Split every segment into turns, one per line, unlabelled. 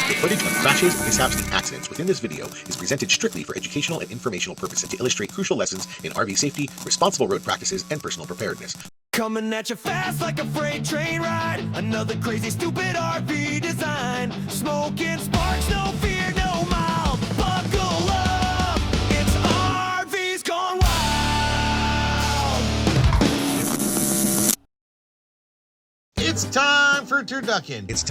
The footage of crashes, mishaps, and accidents within this video is presented strictly for educational and informational purposes to illustrate crucial lessons in RV safety, responsible road practices, and personal preparedness.
Coming at you fast like a freight train ride. Another crazy, stupid RV design. Smoking sparks, no fear, no mild. Buckle up, it's RVs Gone Wild.
It's time for turducken. It is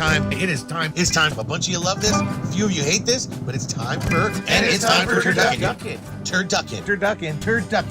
time. It's time. A bunch of you love this. A few of you hate this, but it's time for turducken.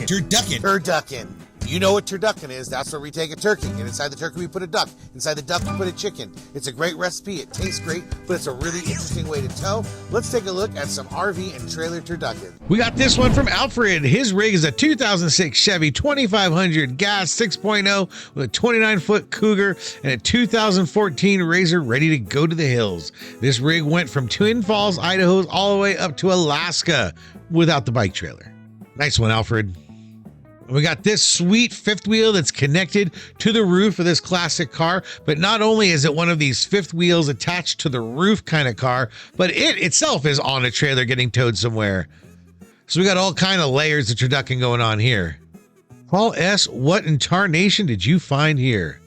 Turducken. You know what turducken is. That's where we take a turkey, and inside the turkey we put a duck. Inside the duck we put a chicken. It's a great recipe. It tastes great, but it's a really interesting way to tow. Let's take a look at some RV and trailer turducken.
We got this one from Alfred. His rig is a 2006 Chevy 2500 gas 6.0 with a 29-foot Cougar and a 2014 Razor ready to go to the hills. This rig went from Twin Falls, Idaho, all the way up to Alaska without the bike trailer. Nice one, Alfred. We got this sweet fifth wheel that's connected to the roof of this classic car, but not only is it one of these fifth wheels attached to the roof kind of car, but it itself is on a trailer getting towed somewhere. So we got all kind of layers of turducken going on here. Paul S., what in tarnation did you find here?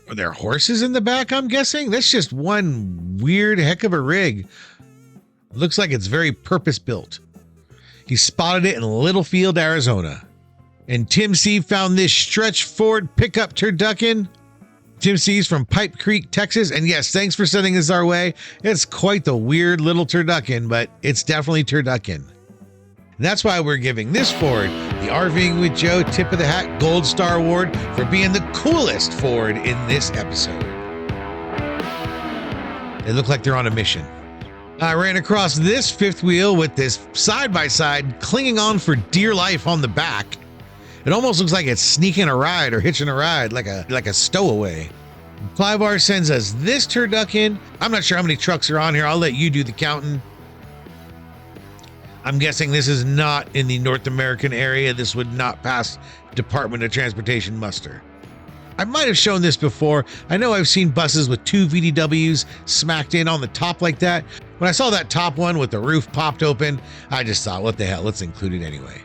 Are there horses in the back, I'm guessing? That's just one weird heck of a rig. Looks like it's very purpose-built. He spotted it in Littlefield, Arizona. And Tim C found this stretch Ford pickup turducken. Tim C's from Pipe Creek, Texas. And yes, thanks for sending this our way. It's quite the weird little turducken, but it's definitely turducken. And that's why we're giving this Ford the RVing with Joe Tip of the Hat Gold Star Award for being the coolest Ford in this episode. They look like they're on a mission. I ran across this fifth wheel with this side-by-side clinging on for dear life on the back. It almost looks like it's sneaking a ride or hitching a ride like a stowaway. Flybar sends us this turducken. I'm not sure how many trucks are on here. I'll let you do the counting. I'm guessing this is not in the North American area. This would not pass Department of Transportation muster. I might have shown this before. I know I've seen buses with two VDWs smacked in on the top like that. When I saw that top one with the roof popped open, I just thought, what the hell, let's include it anyway.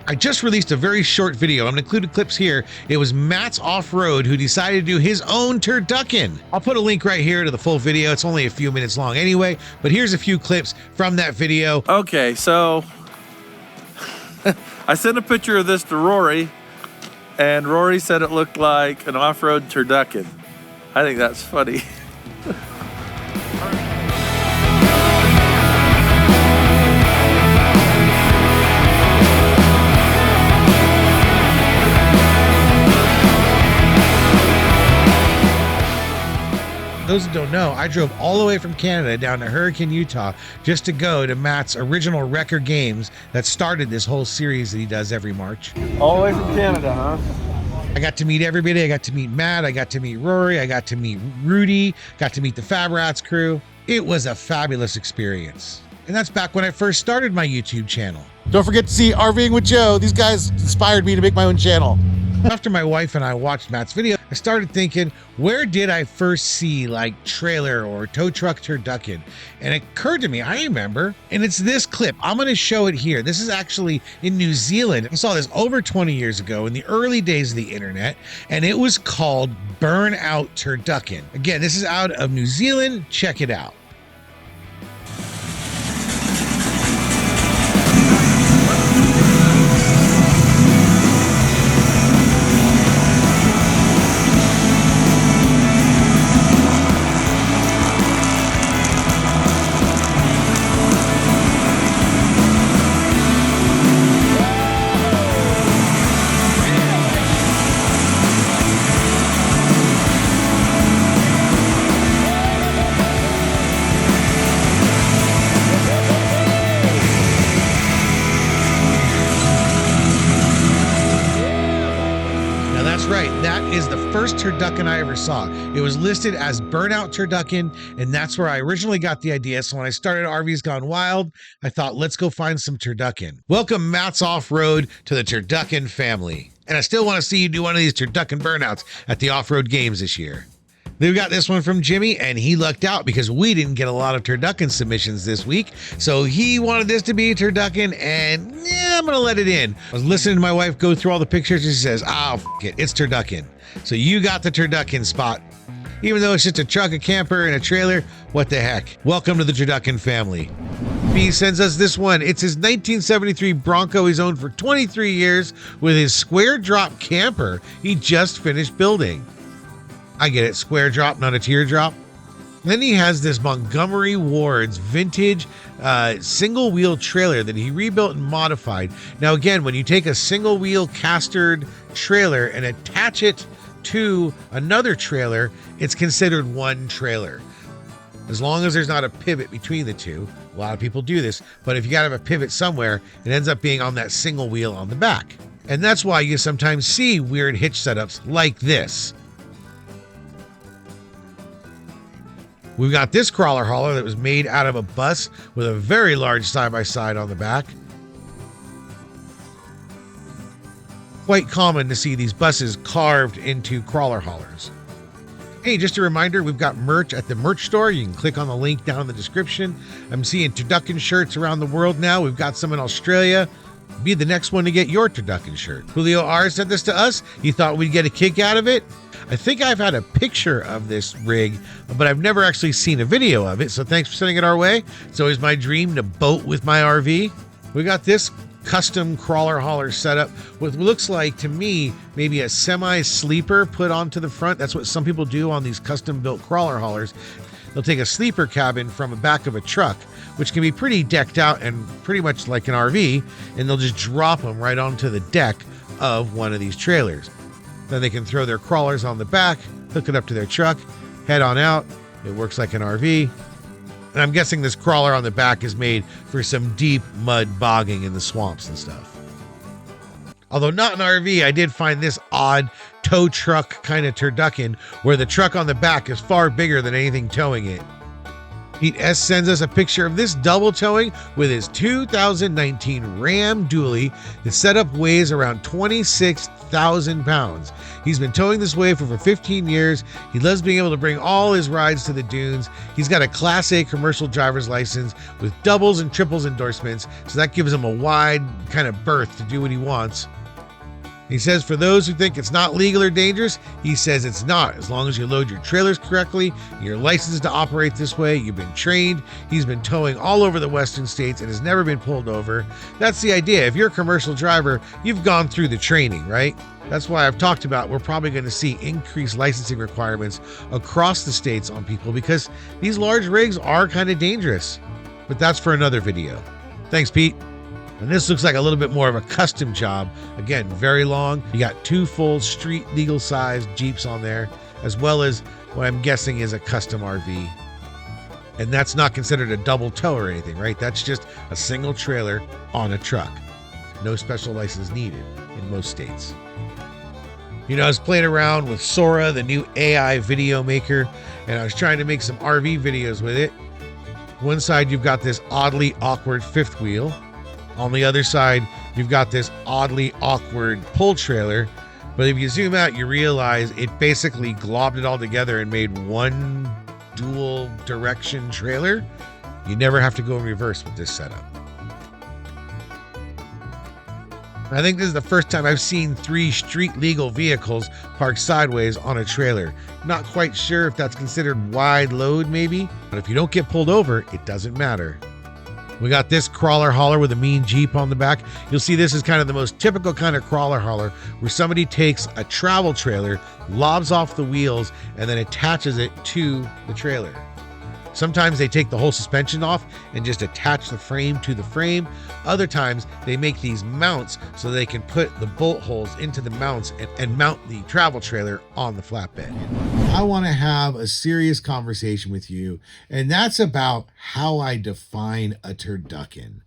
I just released a very short video. I'm going to include clips here. It was Matt's Off-Road who decided to do his own turducken. I'll put a link right here to the full video. It's only a few minutes long anyway, but here's a few clips from that video.
Okay, so I sent a picture of this to Rory, and Rory said it looked like an off-road turducken. I think that's funny.
Those who don't know, I drove all the way from Canada down to Hurricane, Utah, just to go to Matt's original Wrecker Games that started this whole series that he does every March.
All the way from Canada, huh?
I got to meet everybody. I got to meet Matt. I got to meet Rory. I got to meet Rudy. Got to meet the Fab Rats crew. It was a fabulous experience. And that's back when I first started my YouTube channel.
Don't forget to see RVing with Joe. These guys inspired me to make my own channel.
After my wife and I watched Matt's video, I started thinking, where did I first see like trailer or tow truck turducken? And it occurred to me, I remember, and it's this clip. I'm going to show it here. This is actually in New Zealand. I saw this over 20 years ago in the early days of the internet, and it was called Burnout Turducken. Again, this is out of New Zealand. Check it out. Right, that is the first turducken I ever saw. It was listed as Burnout Turducken, and that's where I originally got the idea. So when I started RVs Gone Wild, I thought, let's go find some turducken. Welcome Matt's Off-Road to the turducken family. And I still want to see you do one of these turducken burnouts at the off-road games this year. Then we got this one from Jimmy, and he lucked out because we didn't get a lot of turducken submissions this week. So he wanted this to be a turducken, and yeah, I'm going to let it in. I was listening to my wife go through all the pictures, and she says, oh, it's turducken. So you got the turducken spot. Even though it's just a truck, a camper, and a trailer, what the heck? Welcome to the turducken family. B sends us this one. It's his 1973 Bronco he's owned for 23 years with his square drop camper he just finished building. I get it, square drop, not a teardrop. Then he has this Montgomery Ward's vintage single wheel trailer that he rebuilt and modified. Now again, when you take a single wheel castered trailer and attach it to another trailer, it's considered one trailer. As long as there's not a pivot between the two. A lot of people do this, but if you gotta have a pivot somewhere, it ends up being on that single wheel on the back. And that's why you sometimes see weird hitch setups like this. We've got this crawler hauler that was made out of a bus with a very large side-by-side on the back. Quite common to see these buses carved into crawler haulers. Hey, just a reminder, we've got merch at the merch store. You can click on the link down in the description. I'm seeing turducken shirts around the world now. We've got some in Australia. Be the next one to get your turducken shirt. Julio R sent this to us. He thought we'd get a kick out of it. I think I've had a picture of this rig, but I've never actually seen a video of it. So thanks for sending it our way. It's always my dream to boat with my RV. We got this custom crawler hauler setup with what looks like to me maybe a semi-sleeper put onto the front. That's what some people do on these custom built crawler haulers. They'll take a sleeper cabin from the back of a truck, which can be pretty decked out and pretty much like an RV, and they'll just drop them right onto the deck of one of these trailers. Then they can throw their crawlers on the back, hook it up to their truck, head on out. It works like an RV. And I'm guessing this crawler on the back is made for some deep mud bogging in the swamps and stuff. Although not an RV, I did find this odd tow truck kind of turducken where the truck on the back is far bigger than anything towing it. Pete S sends us a picture of this double towing with his 2019 Ram dually. The setup weighs around 26,000 pounds. He's been towing this way for 15 years. He loves being able to bring all his rides to the dunes. He's got a Class A commercial driver's license with doubles and triples endorsements, so that gives him a wide kind of berth to do what he wants. He says for those who think it's not legal or dangerous, he says it's not. As long as you load your trailers correctly, you're licensed to operate this way, you've been trained. He's been towing all over the western states and has never been pulled over. That's the idea. If you're a commercial driver, you've gone through the training, right? That's why I've talked about we're probably going to see increased licensing requirements across the states on people because these large rigs are kind of dangerous. But that's for another video. Thanks, Pete. And this looks like a little bit more of a custom job. Again, very long. You got two full street legal sized Jeeps on there, as well as what I'm guessing is a custom RV. And that's not considered a double tow or anything, right? That's just a single trailer on a truck. No special license needed in most states. You know, I was playing around with Sora, the new AI video maker, and I was trying to make some RV videos with it. One side, you've got this oddly awkward fifth wheel. On the other side, you've got this oddly awkward pull trailer. But if you zoom out, you realize it basically globbed it all together and made one dual direction trailer. You never have to go in reverse with this setup. I think this is the first time I've seen 3 street legal vehicles parked sideways on a trailer. Not quite sure if that's considered wide load maybe, but if you don't get pulled over, it doesn't matter. We got this crawler hauler with a mean Jeep on the back. You'll see this is kind of the most typical kind of crawler hauler where somebody takes a travel trailer, lobs off the wheels, and then attaches it to the trailer. Sometimes they take the whole suspension off and just attach the frame to the frame. Other times they make these mounts so they can put the bolt holes into the mounts and mount the travel trailer on the flatbed. I want to have a serious conversation with you, and that's about how I define a turducken.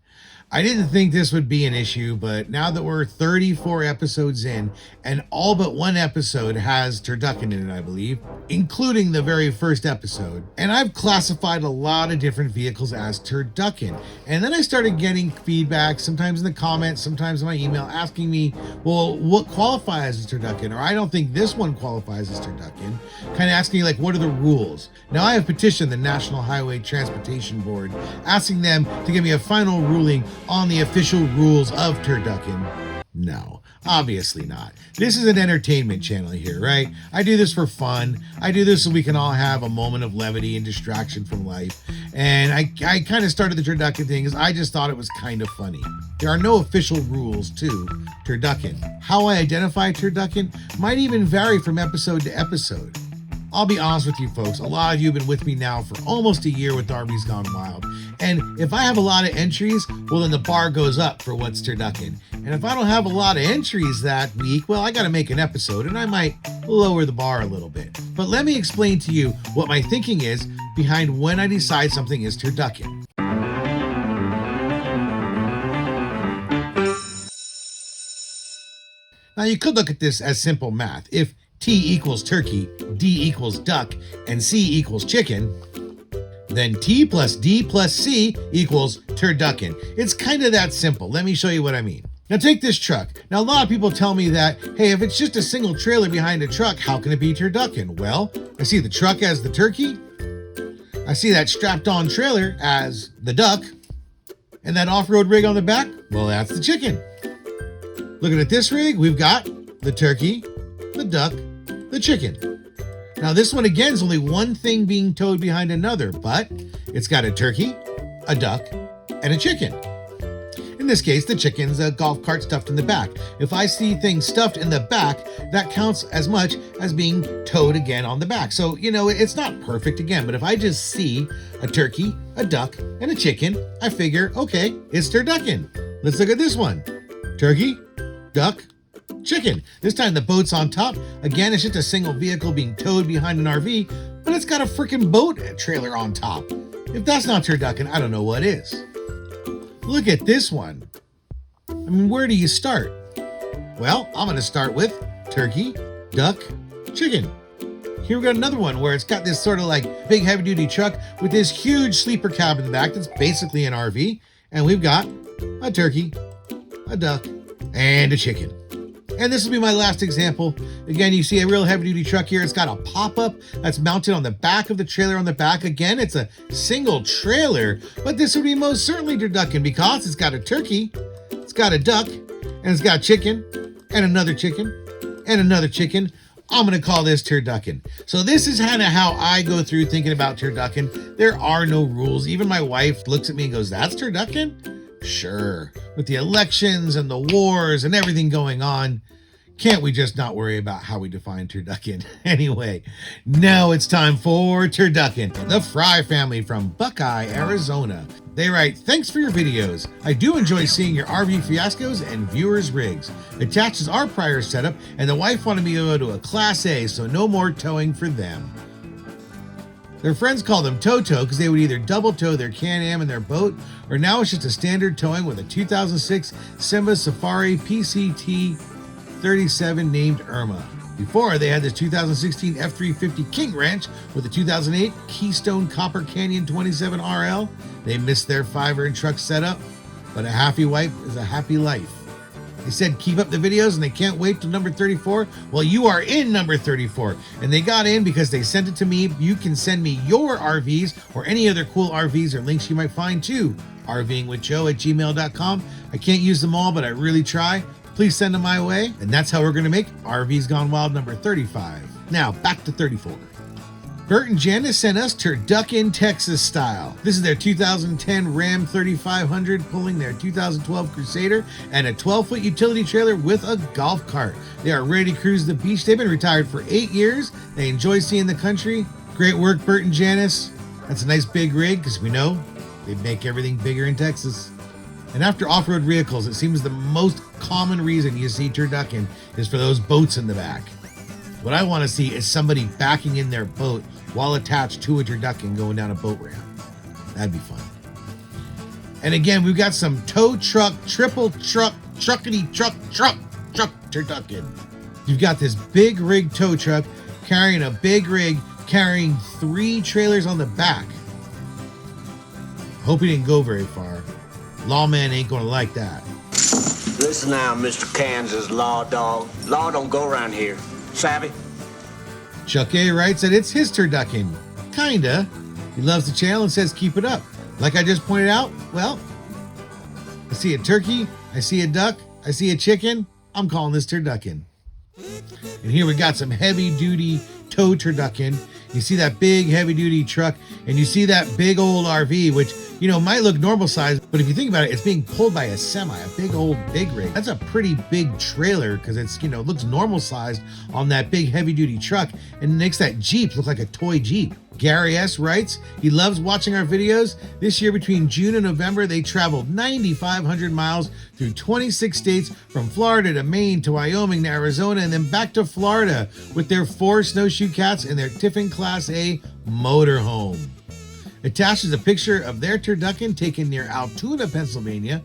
I didn't think this would be an issue, but now that we're 34 episodes in, and all but one episode has turducken in it, I believe, including the very first episode, and I've classified a lot of different vehicles as turducken. And then I started getting feedback, sometimes in the comments, sometimes in my email, asking me, well, what qualifies as turducken? Or I don't think this one qualifies as turducken. Kind of asking, like, what are the rules? Now, I have petitioned the National Highway Transportation Board, asking them to give me a final ruling on the official rules of turducken. No, obviously not. This is an entertainment channel here, right? I do this for fun. I do this so we can all have a moment of levity and distraction from life. And I kind of started the turducken thing because I just thought it was kind of funny. There are no official rules to turducken. How I identify turducken might even vary from episode to episode. I'll be honest with you folks, a lot of you have been with me now for almost a year with RVs Gone Wild. And if I have a lot of entries, well, then the bar goes up for what's turducken. And if I don't have a lot of entries that week, well, I got to make an episode and I might lower the bar a little bit. But let me explain to you what my thinking is behind when I decide something is turducken. Now, you could look at this as simple math. If T equals turkey, D equals duck, and C equals chicken, then T plus D plus C equals turducken. It's kind of that simple. Let me show you what I mean. Now take this truck. Now a lot of people tell me that, hey, if it's just a single trailer behind a truck, how can it be turducken? Well, I see the truck as the turkey, I see that strapped on trailer as the duck, and that off-road rig on the back, well, that's the chicken. Looking at this rig, we've got the turkey, the duck, the chicken. Now this one again is only one thing being towed behind another, but it's got a turkey, a duck, and a chicken. In this case, the chicken's a golf cart stuffed in the back. If I see things stuffed in the back, that counts as much as being towed again on the back. So, you know, it's not perfect again, but if I just see a turkey, a duck, and a chicken, I figure, okay, it's turducken. Let's look at this one. Turkey, duck, chicken. This time the boat's on top. Again, it's just a single vehicle being towed behind an RV, but it's got a freaking boat trailer on top. If that's not turducken, I don't know what is. Look at this one. I mean, where do you start? Well, I'm going to start with turkey, duck, chicken. Here we got another one where it's got this sort of like big heavy duty truck with this huge sleeper cab in the back that's basically an RV. And we've got a turkey, a duck, and a chicken. And this will be my last example. Again, you see a real heavy duty truck here. It's got a pop-up that's mounted on the back of the trailer on the back. Again, it's a single trailer, but this would be most certainly turducken because it's got a turkey, it's got a duck, and it's got chicken, and another chicken, and another chicken. I'm going to call this turducken. So this is kind of how I go through thinking about turducken. There are no rules. Even my wife looks at me and goes, that's turducken? Sure. With the elections and the wars and everything going on, can't we just not worry about how we define turducken? Anyway, now it's time for Turducken, the Fry family from Buckeye, Arizona. They write, thanks for your videos. I do enjoy seeing your RV fiascos and viewers' rigs. Attached is our prior setup, and the wife wanted me to go to a Class A, so no more towing for them. Their friends call them tow-tow because they would either double tow their Can-Am in their boat, or now it's just a standard towing with a 2006 Simba Safari PCT 37 named Irma. Before, they had this 2016 F350 King Ranch with a 2008 Keystone Copper Canyon 27 RL. They missed their 5-earn truck setup, but a happy wife is a happy life. They said keep up the videos and they can't wait till number 34. Well, you are in number 34. And they got in because they sent it to me. You can send me your RVs or any other cool RVs or links you might find to rvingwithjoe@gmail.com. I can't use them all, but I really try. Please send them my way. And that's how we're going to make RVs Gone Wild number 35. Now, back to 34. Bert and Janice sent us Turducken, Texas style. This is their 2010 Ram 3500 pulling their 2012 Crusader and a 12-foot utility trailer with a golf cart. They are ready to cruise the beach. They've been retired for 8 years. They enjoy seeing the country. Great work, Bert and Janice. That's a nice big rig because we know they make everything bigger in Texas. And after off-road vehicles, it seems the most common reason you see turducken is for those boats in the back. What I want to see is somebody backing in their boat while attached to a turducken going down a boat ramp. That'd be fun. And again, we've got some tow truck, triple truck, truckity truck turducken. You've got this big rig tow truck carrying a big rig, carrying 3 trailers on the back. Hope he didn't go very far. Lawman ain't gonna like that.
Listen now, Mr. Kansas law dog. Law don't go around here. Savvy?
Chuck A writes that it's his turducken. Kinda. He loves the channel and says keep it up. Like I just pointed out, well, I see a turkey, I see a duck, I see a chicken. I'm calling this turducken. And here we got some heavy duty tow turducken. You see that big heavy duty truck, and you see that big old RV, which, you know, might look normal size, but if you think about it, it's being pulled by a semi, a big old big rig. That's a pretty big trailer because it's, you know, looks normal sized on that big heavy duty truck and makes that Jeep look like a toy Jeep. Gary S. writes, he loves watching our videos. This year between June and November, they traveled 9,500 miles through 26 states from Florida to Maine to Wyoming to Arizona and then back to Florida with their 4 snowshoe cats and their Tiffin Class A motorhome. Attaches a picture of their turducken taken near Altoona, Pennsylvania.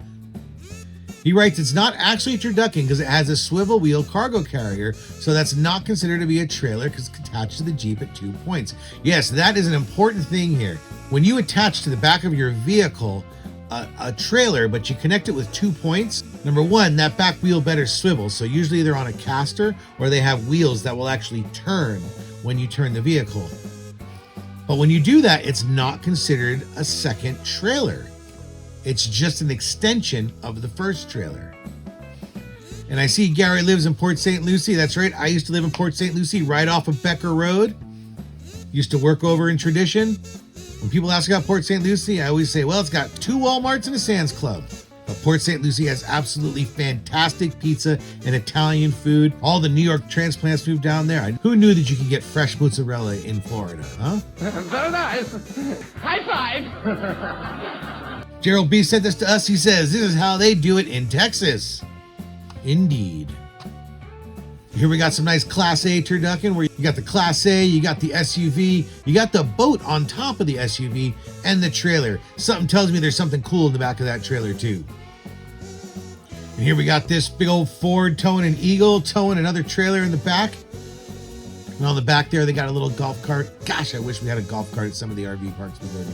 He writes, it's not actually a turducken because it has a swivel wheel cargo carrier, so that's not considered to be a trailer because it's attached to the Jeep at 2 points. Yes, that is an important thing here. When you attach to the back of your vehicle a trailer, but you connect it with 2 points, number one, that back wheel better swivel, so usually they're on a caster or they have wheels that will actually turn when you turn the vehicle. But when you do that, it's not considered a second trailer. It's just an extension of the first trailer. And I see Gary lives in Port St. Lucie. That's right. I used to live in Port St. Lucie right off of Becker Road. Used to work over in Tradition. When people ask about Port St. Lucie, I always say, well, it's got 2 Walmarts and a Sam's Club. But Port St. Lucie has absolutely fantastic pizza and Italian food. All the New York transplants moved down there. Who knew that you could get fresh mozzarella in Florida, huh?
Very nice. High five.
Gerald B sent this to us. He says, this is how they do it in Texas. Indeed. Here we got some nice Class A turducken where you got the Class A, you got the SUV, you got the boat on top of the SUV and the trailer. Something tells me there's something cool in the back of that trailer too. And here we got this big old Ford towing an Eagle, towing another trailer in the back. And on the back there, they got a little golf cart. Gosh, I wish we had a golf cart at some of the RV parks we go to.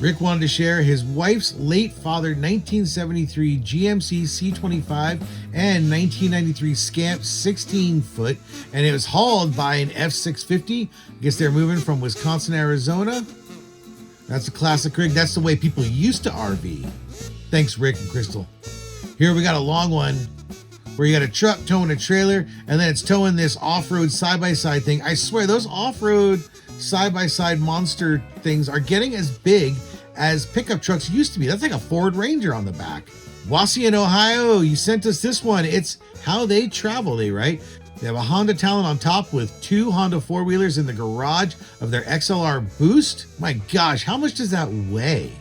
Rick wanted to share his wife's late father 1973 GMC C25 and 1993 Scamp 16-foot, and it was hauled by an F650. I guess they're moving from Wisconsin, Arizona. That's a classic rig. That's the way people used to RV. Thanks, Rick and Crystal. Here we got a long one where you got a truck towing a trailer, and then it's towing this off-road side-by-side thing. I swear, those off-road side-by-side monster things are getting as big as pickup trucks used to be. That's like a Ford Ranger on the back. Wassian, Ohio, you sent us this one. It's how they travel, they write. They have a Honda Talon on top with 2 Honda 4-wheelers in the garage of their XLR Boost. My gosh, how much does that weigh?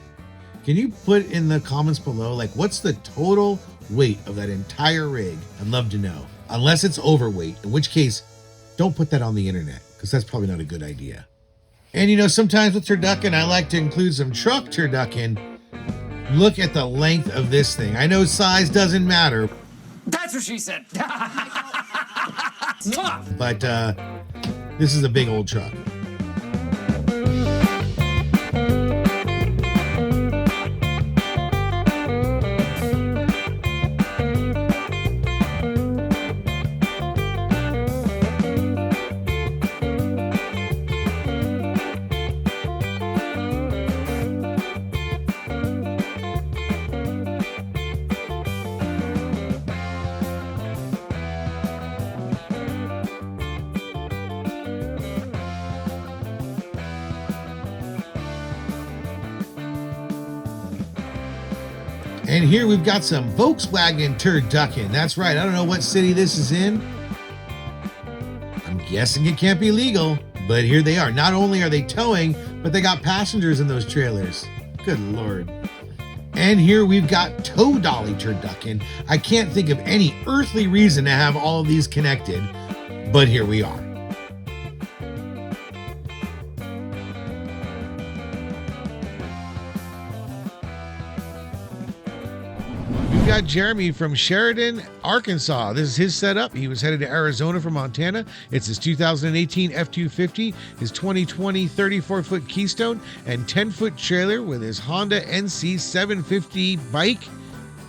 Can you put in the comments below, like, what's the total weight of that entire rig? I'd love to know. Unless it's overweight, in which case, don't put that on the internet, because that's probably not a good idea. And you know, sometimes with turducken, I like to include some truck turducken. Look at the length of this thing. I know size doesn't matter.
That's what she said.
But this is a big old truck. And here we've got some Volkswagen turducken. That's right. I don't know what city this is in. I'm guessing it can't be legal, but here they are. Not only are they towing, but they got passengers in those trailers. Good Lord. And here we've got tow dolly turducken. I can't think of any earthly reason to have all of these connected, but here we are. got Jeremy from Sheridan, Arkansas. This is his setup. He was headed to Arizona from Montana. It's his 2018 F-250, his 2020 34-foot Keystone, and 10-foot trailer with his Honda NC 750 bike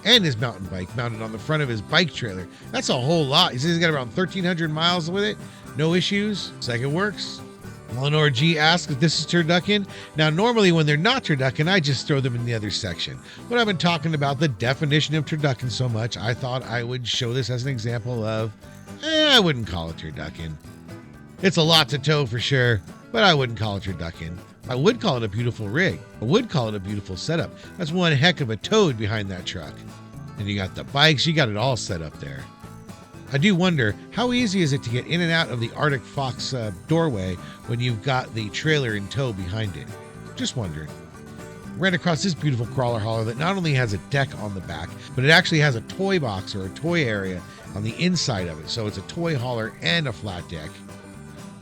and his mountain bike mounted on the front of his bike trailer. That's a whole lot. He says he's got around 1,300 miles with it. No issues. It's like it works. Eleanor G asks if this is turducken. Now, normally when they're not turducken, I just throw them in the other section. But I've been talking about the definition of turducken so much, I thought I would show this as an example of, I wouldn't call it turducken. It's a lot to tow for sure, but I wouldn't call it turducken. I would call it a beautiful rig. I would call it a beautiful setup. That's one heck of a toad behind that truck. And you got the bikes, you got it all set up there. I do wonder, how easy is it to get in and out of the Arctic Fox doorway when you've got the trailer in tow behind it? Just wondering. Ran across this beautiful crawler hauler that not only has a deck on the back, but it actually has a toy box or a toy area on the inside of it. So it's a toy hauler and a flat deck.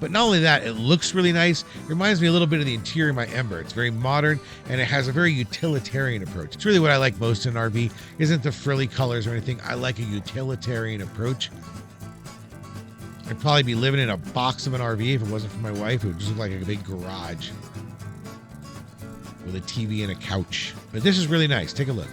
But not only that, it looks really nice. It reminds me a little bit of the interior of my Ember. It's very modern, and it has a very utilitarian approach. It's really what I like most in an RV, isn't the frilly colors or anything. I like a utilitarian approach. I'd probably be living in a box of an RV if it wasn't for my wife. It would just look like a big garage with a TV and a couch. But this is really nice. Take a look.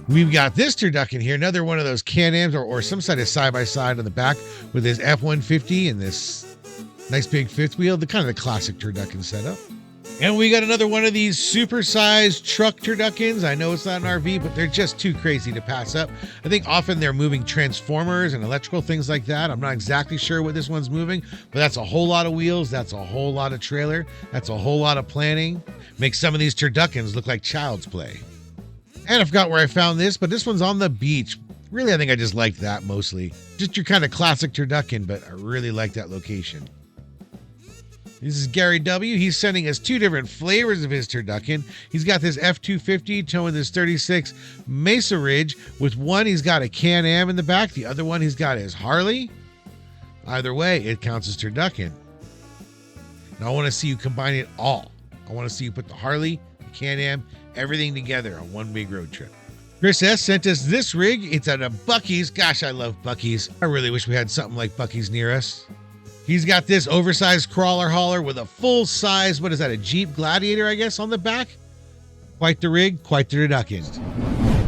We've got this turducken here, another one of those Can-Ams or some sort of side-by-side on the back with this F-150 and this nice big fifth wheel, the kind of the classic turducken setup. And we got another one of these super-sized truck turduckens. I know it's not an RV, but they're just too crazy to pass up. I think often they're moving transformers and electrical things like that. I'm not exactly sure what this one's moving, but that's a whole lot of wheels. That's a whole lot of trailer. That's a whole lot of planning. Makes some of these turduckens look like child's play. And I forgot where I found this, but this one's on the beach. Really, I think I just liked that mostly. Just your kind of classic turducken, but I really like that location. This is Gary W. He's sending us two different flavors of his turducken. He's got this F-250 towing this 36 Mesa Ridge. With one, he's got a Can-Am in the back. The other one, he's got his Harley. Either way, it counts as turducken. Now, I want to see you combine it all. I want to see you put the Harley, the Can-Am, everything together on one big road trip. Chris S. sent us this rig. It's at a Buc-ee's. Gosh, I love Buc-ee's. I really wish we had something like Buc-ee's near us. He's got this oversized crawler hauler with a full-size, what is that, a Jeep Gladiator, I guess, on the back? Quite the rig, quite the turducken.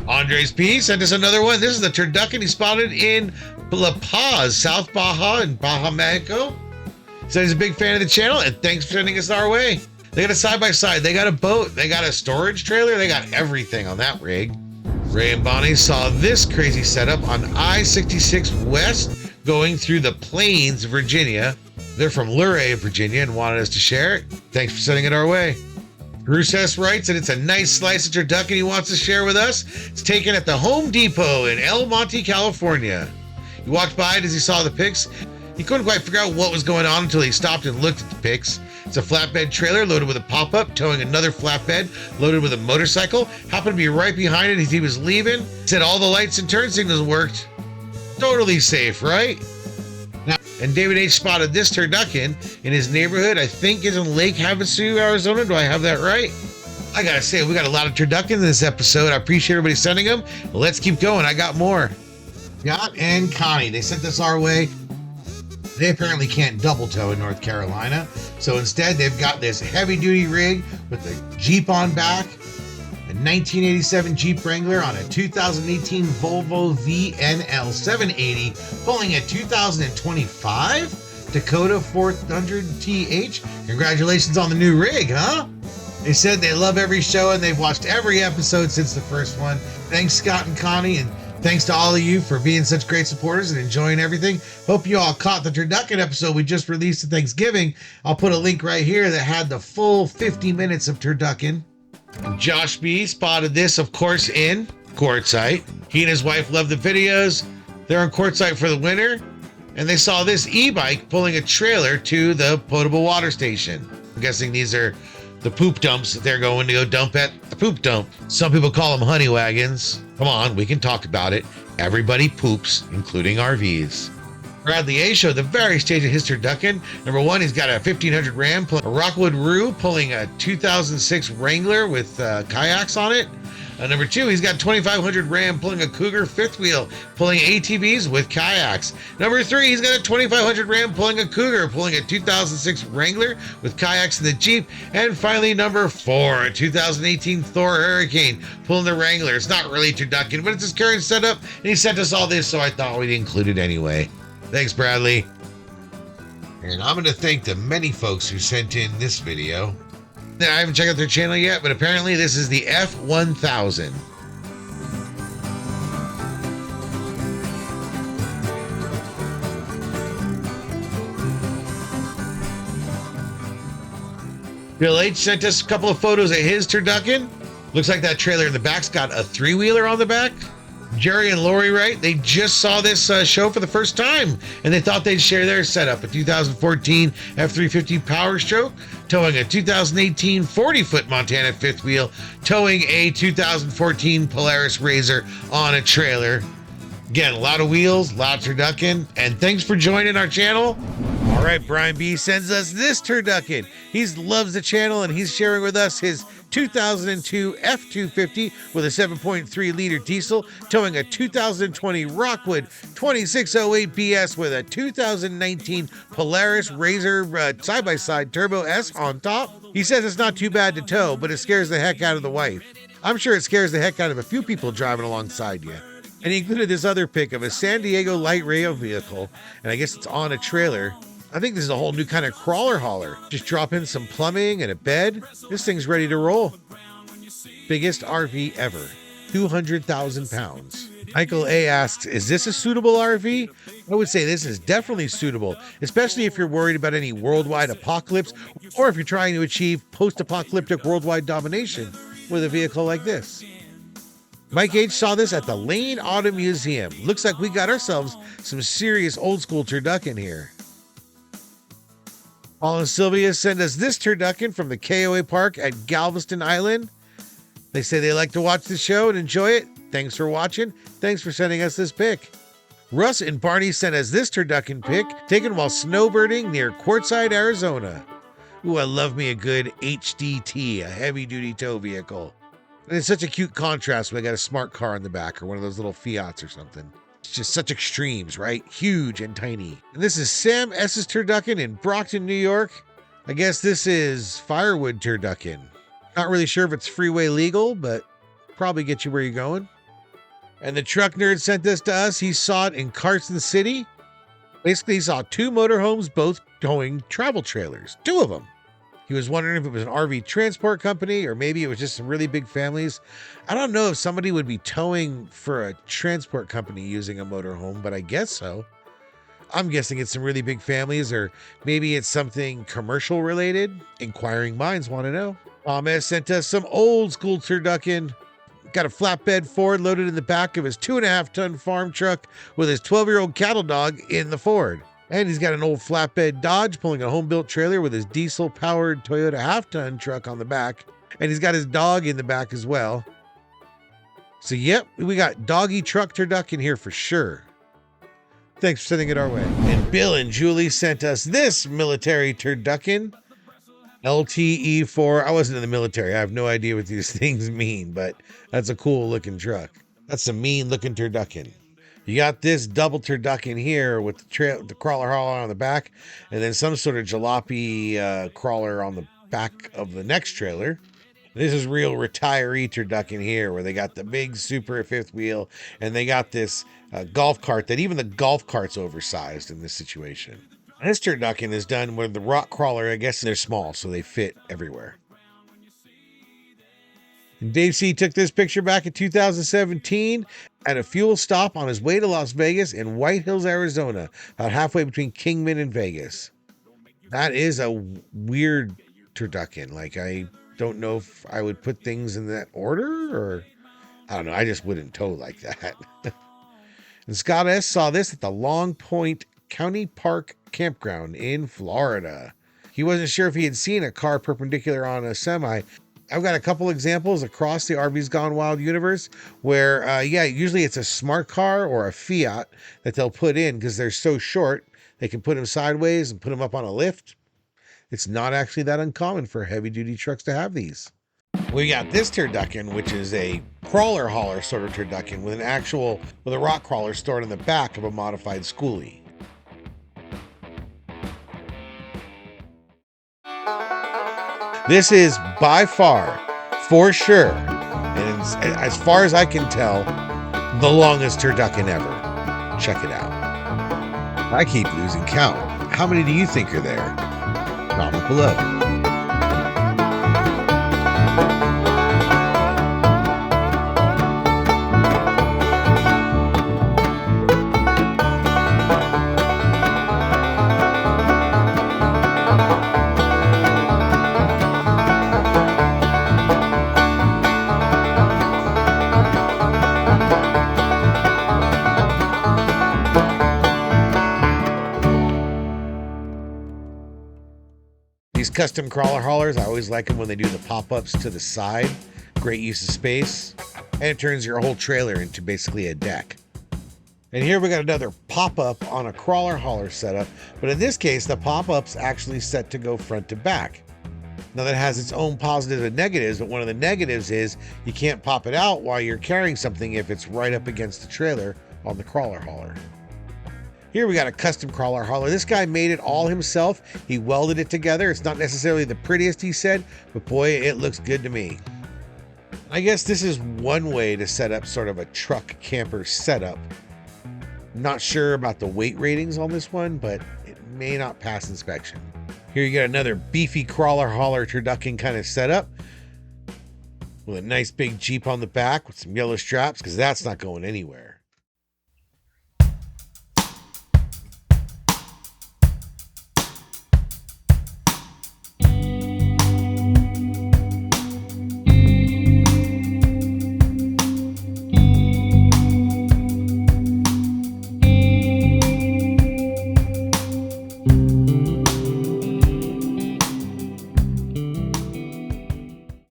Andres P. sent us another one. This is the turducken he spotted in La Paz, South Baja in Baja, Mexico. Said he's a big fan of the channel, and thanks for sending us our way. They got a side-by-side, they got a boat, they got a storage trailer, they got everything on that rig. Ray and Bonnie saw this crazy setup on I-66 West going through the Plains, Virginia. They're from Luray, Virginia, and wanted us to share it. Thanks for sending it our way. Bruce S. writes that it's a nice slice of turducken he wants to share with us. It's taken at the Home Depot in El Monte, California. He walked by it as he saw the pics. He couldn't quite figure out what was going on until he stopped and looked at the pics. It's a flatbed trailer loaded with a pop-up, towing another flatbed loaded with a motorcycle. Happened to be right behind it as he was leaving. Said all the lights and turn signals worked. Totally safe, right? Now, and David H. spotted this turducken in his neighborhood. I think it's in Lake Havasu, Arizona. Do I have that right? I gotta say, we got a lot of turducken in this episode. I appreciate everybody sending them. Let's keep going. I got more. Scott and Connie, they sent this our way. They apparently can't double tow in North Carolina. So instead, they've got this heavy duty rig with the Jeep on back, a 1987 Jeep Wrangler on a 2018 Volvo VNL 780, pulling a 2025 Dakota 400TH. Congratulations on the new rig, huh? They said they love every show and they've watched every episode since the first one. Thanks, Scott and Connie, and thanks to all of you for being such great supporters and enjoying everything. Hope you all caught the turducken episode we just released at Thanksgiving. I'll put a link right here that had the full 50 minutes of turducken. Josh B. spotted this, of course, in Quartzsite. He and his wife love the videos. They're on Quartzsite for the winter. And they saw this e-bike pulling a trailer to the potable water station. I'm guessing these are the poop dumps that they're going to go dump at the poop dump. Some people call them honey wagons. Come on, we can talk about it. Everybody poops, including RVs. Bradley A showed the various stages of his turducken. Number one, he's got a 1500 Ram pulling a Rockwood Roo, pulling a 2006 Wrangler with kayaks on it. Number two, he's got 2500 Ram pulling a Cougar fifth wheel, pulling ATVs with kayaks. Number three, he's got a 2500 Ram pulling a Cougar, pulling a 2006 Wrangler with kayaks in the Jeep. And finally, number four, a 2018 Thor Hurricane pulling the Wrangler. It's not really turducken, but it's his current setup, and he sent us all this, so I thought we'd include it anyway. Thanks, Bradley. And I'm going to thank the many folks who sent in this video. I haven't checked out their channel yet, but apparently this is the F1000. Bill H sent us a couple of photos of his turducken. Looks like that trailer in the back's got a three-wheeler on the back. Jerry and Lori Wright, they just saw this show for the first time, and they thought they'd share their setup. A 2014 F350 Power Stroke, towing a 2018 40-foot Montana fifth wheel, towing a 2014 Polaris Razor on a trailer. Again, a lot of wheels, a lot of turducken, and thanks for joining our channel. All right, Brian B sends us this turducken. He loves the channel, and he's sharing with us his 2002 F250 with a 7.3 liter diesel, towing a 2020 Rockwood 2608 BS with a 2019 Polaris Razor side-by-side Turbo S on top. He says it's not too bad to tow, but it scares the heck out of the wife. I'm sure it scares the heck out of a few people driving alongside you. And he included this other pic of a San Diego light rail vehicle, and I guess it's on a trailer. I think this is a whole new kind of crawler hauler. Just drop in some plumbing and a bed. This thing's ready to roll. Biggest RV ever, 200,000 pounds. Michael A asks, is this a suitable RV? I would say this is definitely suitable, especially if you're worried about any worldwide apocalypse, or if you're trying to achieve post-apocalyptic worldwide domination with a vehicle like this. Mike H saw this at the Lane Auto Museum. Looks like we got ourselves some serious old school turducken here. Paul and Sylvia send us this turducken from the KOA Park at Galveston Island. They say they like to watch the show and enjoy it. Thanks for watching. Thanks for sending us this pic. Russ and Barney sent us this turducken pic taken while snowbirding near Quartzsite, Arizona. Ooh, I love me a good HDT, a heavy duty tow vehicle. And it's such a cute contrast when they got a smart car in the back or one of those little Fiats or something. It's just such extremes, right? Huge and tiny. And this is Sam S.'s turducken in Brockton, New York. I guess this is firewood turducken. Not really sure if it's freeway legal, but probably get you where you're going. And the truck nerd sent this to us. He saw it in Carson City. Basically, he saw two motorhomes, both towing travel trailers. Two of them. He was wondering if it was an RV transport company or maybe it was just some really big families. I don't know if somebody would be towing for a transport company using a motorhome, but I guess so. I'm guessing it's some really big families, or maybe it's something commercial related. Inquiring minds want to know. Thomas sent us some old school turducken. Got a flatbed Ford loaded in the back of his 2.5-ton farm truck with his 12-year-old cattle dog in the Ford. And he's got an old flatbed Dodge pulling a home-built trailer with his diesel-powered Toyota half-ton truck on the back. And he's got his dog in the back as well. So, yep, we got doggy truck turducken here for sure. Thanks for sending it our way. And Bill and Julie sent us this military turducken. LTE4. I wasn't in the military. I have no idea what these things mean, but that's a cool-looking truck. That's a mean-looking turducken. You got this double turducken here with the crawler hauler on the back, and then some sort of jalopy crawler on the back of the next trailer. This is real retiree turducken here, where they got the big super fifth wheel, and they got this golf cart that even the golf cart's oversized in this situation. This turducken is done with the rock crawler. I guess they're small, so they fit everywhere. And Dave C. took this picture back in 2017 at a fuel stop on his way to Las Vegas in White Hills, Arizona, about halfway between Kingman and Vegas. That is a weird turducken. Like, I don't know if I would put things in that order, or I don't know. I just wouldn't tow like that. And Scott S. saw this at the Long Point County Park Campground in Florida. He wasn't sure if he had seen a car perpendicular on a semi. I've got a couple examples across the RVs Gone Wild universe where, usually it's a smart car or a Fiat that they'll put in because they're so short, they can put them sideways and put them up on a lift. It's not actually that uncommon for heavy-duty trucks to have these. We got this turducken, which is a crawler hauler sort of turducken with a rock crawler stored in the back of a modified schoolie. This is by far, for sure, and as far as I can tell, the longest turducken ever. Check it out. I keep losing count. How many do you think are there? Comment below. These custom crawler haulers, I always like them when they do the pop-ups to the side. Great use of space. And it turns your whole trailer into basically a deck. And here we got another pop-up on a crawler hauler setup. But in this case, the pop-up's actually set to go front to back. Now that has its own positives and negatives, but one of the negatives is you can't pop it out while you're carrying something if it's right up against the trailer on the crawler hauler. Here we got a custom crawler hauler. This guy made it all himself. He welded it together. It's not necessarily the prettiest, he said, but boy, it looks good to me. I guess this is one way to set up sort of a truck camper setup. Not sure about the weight ratings on this one, but it may not pass inspection. Here you got another beefy crawler hauler turducken kind of setup with a nice big Jeep on the back with some yellow straps, because that's not going anywhere.